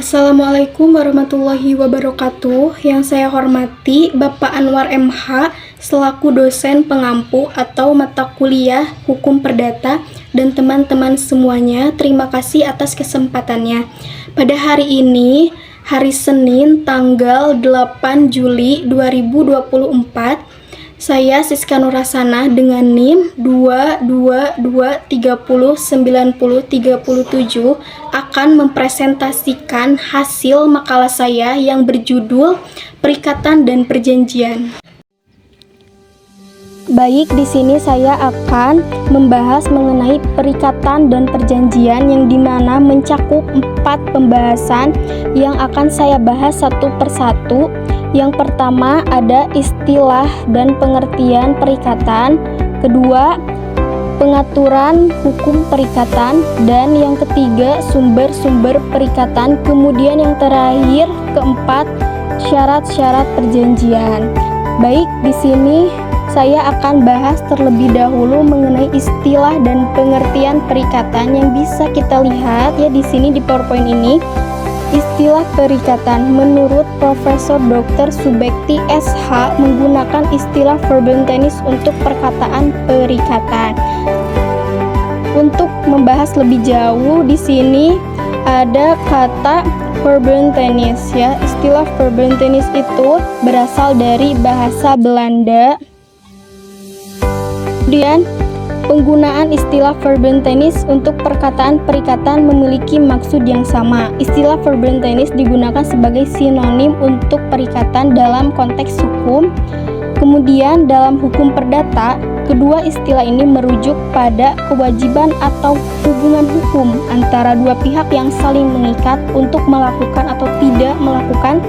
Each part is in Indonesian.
Assalamualaikum warahmatullahi wabarakatuh. Yang saya hormati Bapak Anwar MH selaku dosen pengampu atau mata kuliah Hukum Perdata dan teman-teman semuanya. Terima kasih atas kesempatannya. Pada hari ini, hari Senin tanggal 8 Juli 2024, saya Siska Nurasana dengan NIM 222309037 akan mempresentasikan hasil makalah saya yang berjudul Perikatan dan Perjanjian. Baik, di sini saya akan membahas mengenai perikatan dan perjanjian yang dimana mencakup 4 pembahasan yang akan saya bahas satu persatu. Yang pertama ada istilah dan pengertian perikatan, kedua pengaturan hukum perikatan, dan yang ketiga sumber-sumber perikatan, kemudian yang terakhir keempat syarat-syarat perjanjian. Baik, di sini saya akan bahas terlebih dahulu mengenai istilah dan pengertian perikatan yang bisa kita lihat ya di sini di PowerPoint ini. Istilah perikatan menurut Profesor Dr. Subekti SH menggunakan istilah verben tennis untuk perkataan perikatan. Untuk membahas lebih jauh di sini ada kata verben tennis ya. Istilah verben tennis itu berasal dari bahasa Belanda. Kemudian penggunaan istilah verben tennis untuk perkataan perikatan memiliki maksud yang sama. Istilah verben tennis digunakan sebagai sinonim untuk perikatan dalam konteks hukum. Kemudian dalam hukum perdata, kedua istilah ini merujuk pada kewajiban atau hubungan hukum antara dua pihak yang saling mengikat untuk melakukan atau tidak melakukan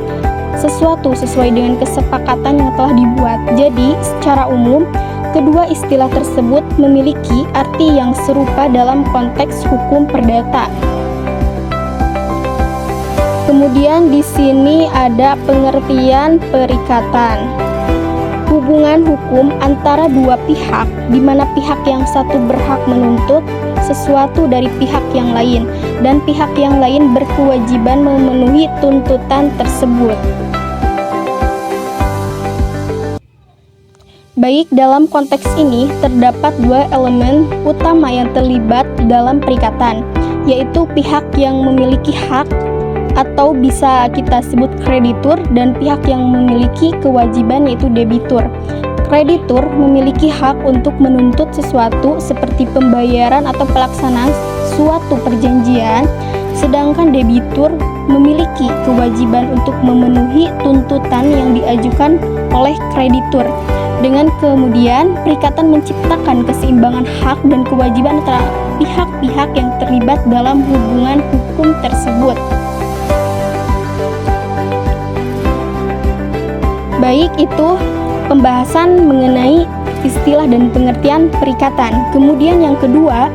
sesuatu sesuai dengan kesepakatan yang telah dibuat. Jadi, secara umum, kedua istilah tersebut memiliki arti yang serupa dalam konteks hukum perdata. Kemudian di sini ada pengertian perikatan. Hubungan hukum antara dua pihak, di mana pihak yang satu berhak menuntut sesuatu dari pihak yang lain, dan pihak yang lain berkewajiban memenuhi tuntutan tersebut. Baik, dalam konteks ini terdapat dua elemen utama yang terlibat dalam perikatan, yaitu pihak yang memiliki hak atau bisa kita sebut kreditur dan pihak yang memiliki kewajiban yaitu debitur. Kreditur memiliki hak untuk menuntut sesuatu seperti pembayaran atau pelaksanaan suatu perjanjian, sedangkan debitur memiliki kewajiban untuk memenuhi tuntutan yang diajukan oleh kreditur. Dengan kemudian, perikatan menciptakan keseimbangan hak dan kewajiban antara pihak-pihak yang terlibat dalam hubungan hukum tersebut. Baik, itu pembahasan mengenai istilah dan pengertian perikatan. Kemudian yang kedua,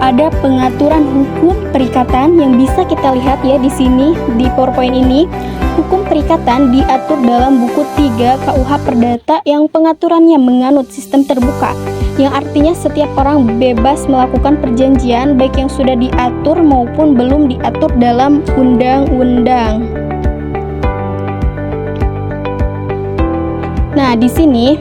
ada pengaturan hukum perikatan yang bisa kita lihat ya di sini di PowerPoint ini. Hukum perikatan diatur dalam buku 3 KUH Perdata yang pengaturannya menganut sistem terbuka, yang artinya setiap orang bebas melakukan perjanjian baik yang sudah diatur maupun belum diatur dalam undang-undang. Nah, di sini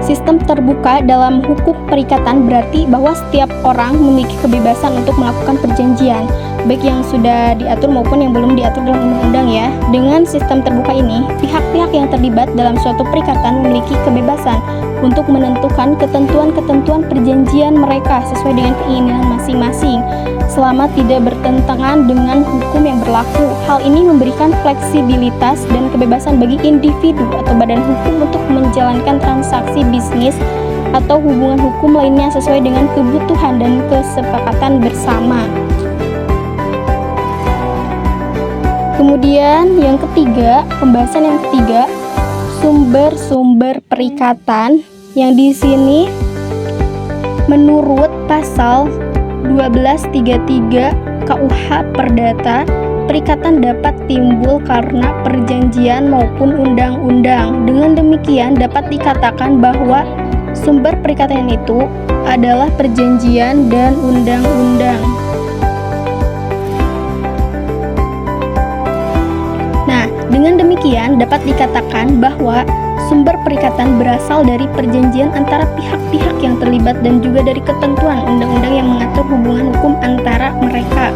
sistem terbuka dalam hukum perikatan berarti bahwa setiap orang memiliki kebebasan untuk melakukan perjanjian, baik yang sudah diatur maupun yang belum diatur dalam undang-undang ya. Dengan sistem terbuka ini, pihak-pihak yang terlibat dalam suatu perikatan memiliki kebebasan untuk menentukan ketentuan-ketentuan perjanjian mereka sesuai dengan keinginan masing-masing, selama tidak bertentangan dengan hukum yang berlaku. Hal ini memberikan fleksibilitas dan kebebasan bagi individu atau badan hukum untuk menjalankan transaksi bisnis atau hubungan hukum lainnya sesuai dengan kebutuhan dan kesepakatan bersama. Kemudian yang ketiga, pembahasan yang ketiga, sumber-sumber perikatan, yang di sini menurut pasal 1233 KUH Perdata, perikatan dapat timbul karena perjanjian maupun undang-undang. Dengan demikian dapat dikatakan bahwa Sumber perikatan itu adalah perjanjian dan undang-undang. Nah, dengan demikian dapat dikatakan bahwa sumber perikatan berasal dari perjanjian antara pihak-pihak yang terlibat dan juga dari ketentuan undang-undang yang mengatur hubungan hukum antara mereka.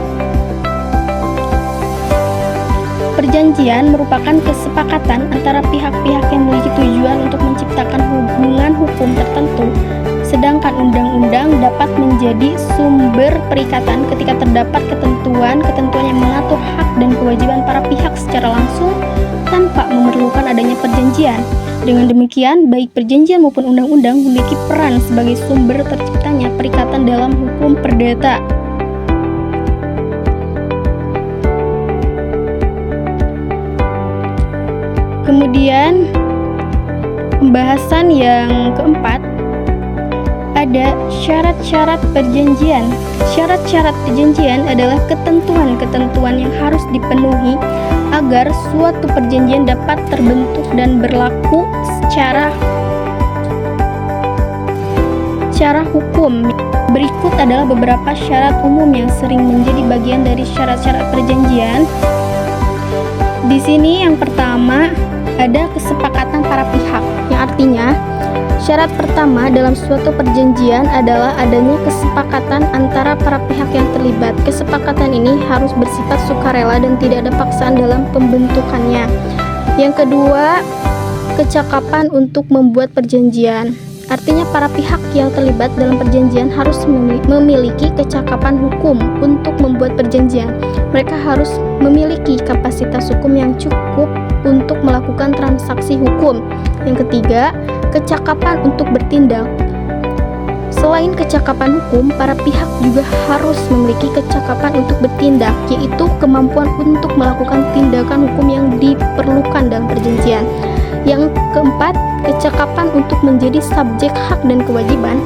Perjanjian merupakan kesepakatan antara pihak-pihak yang memiliki tujuan untuk menciptakan hubungan hukum tertentu, sedangkan undang-undang dapat menjadi sumber perikatan ketika terdapat ketentuan-ketentuan yang mengatur hak dan kewajiban para pihak secara langsung tanpa memerlukan adanya perjanjian. Dengan demikian, baik perjanjian maupun undang-undang memiliki peran sebagai sumber terciptanya perikatan dalam hukum perdata. Kemudian, pembahasan yang keempat, ada syarat-syarat perjanjian. Syarat-syarat perjanjian adalah ketentuan-ketentuan yang harus dipenuhi agar suatu perjanjian dapat terbentuk dan berlaku secara hukum. Berikut adalah beberapa syarat umum yang sering menjadi bagian dari syarat-syarat perjanjian. Di sini yang pertama ada kesepakatan para pihak, yang artinya syarat pertama dalam suatu perjanjian adalah adanya kesepakatan antara para pihak yang terlibat. Kesepakatan ini harus bersifat sukarela dan tidak ada paksaan dalam pembentukannya. Yang kedua, kecakapan untuk membuat perjanjian. Artinya para pihak yang terlibat dalam perjanjian harus memiliki kecakapan hukum untuk membuat perjanjian. Mereka harus memiliki kapasitas hukum yang cukup untuk melakukan transaksi hukum. Yang ketiga, kecakapan untuk bertindak. Selain kecakapan hukum, para pihak juga harus memiliki kecakapan untuk bertindak, yaitu kemampuan untuk melakukan tindakan hukum yang diperlukan dalam perjanjian. Yang keempat, kecakapan untuk menjadi subjek hak dan kewajiban.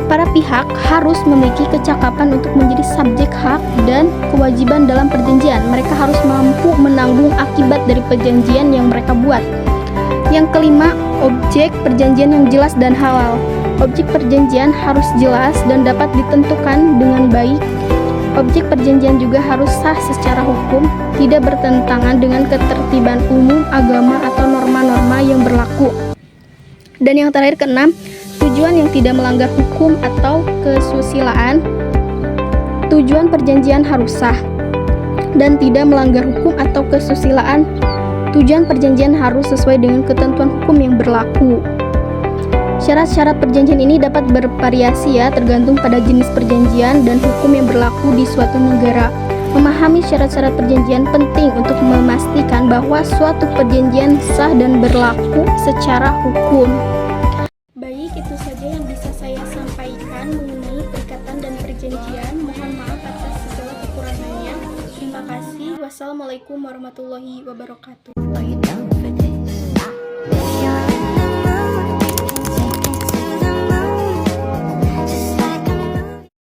Para pihak harus memiliki kecakapan untuk menjadi subjek hak dan kewajiban dalam perjanjian. Mereka harus mampu menanggung akibat dari perjanjian yang mereka buat. Yang kelima, objek perjanjian yang jelas dan halal. Objek perjanjian harus jelas dan dapat ditentukan dengan baik. Objek perjanjian juga harus sah secara hukum, tidak bertentangan dengan ketertiban umum, agama, atau norma-norma yang berlaku. Dan yang terakhir, keenam, tujuan yang tidak melanggar hukum atau kesusilaan. Tujuan perjanjian harus sah dan tidak melanggar hukum atau kesusilaan. Tujuan perjanjian harus sesuai dengan ketentuan hukum yang berlaku. Syarat-syarat perjanjian ini dapat bervariasi tergantung pada jenis perjanjian dan hukum yang berlaku di suatu negara. Memahami syarat-syarat perjanjian penting untuk memastikan bahwa suatu perjanjian sah dan berlaku secara hukum. Baik, itu saja yang bisa saya sampaikan mengenai perikatan dan perjanjian. Mohon maaf atas segala kekurangannya. Terima kasih. Wassalamualaikum warahmatullahi wabarakatuh.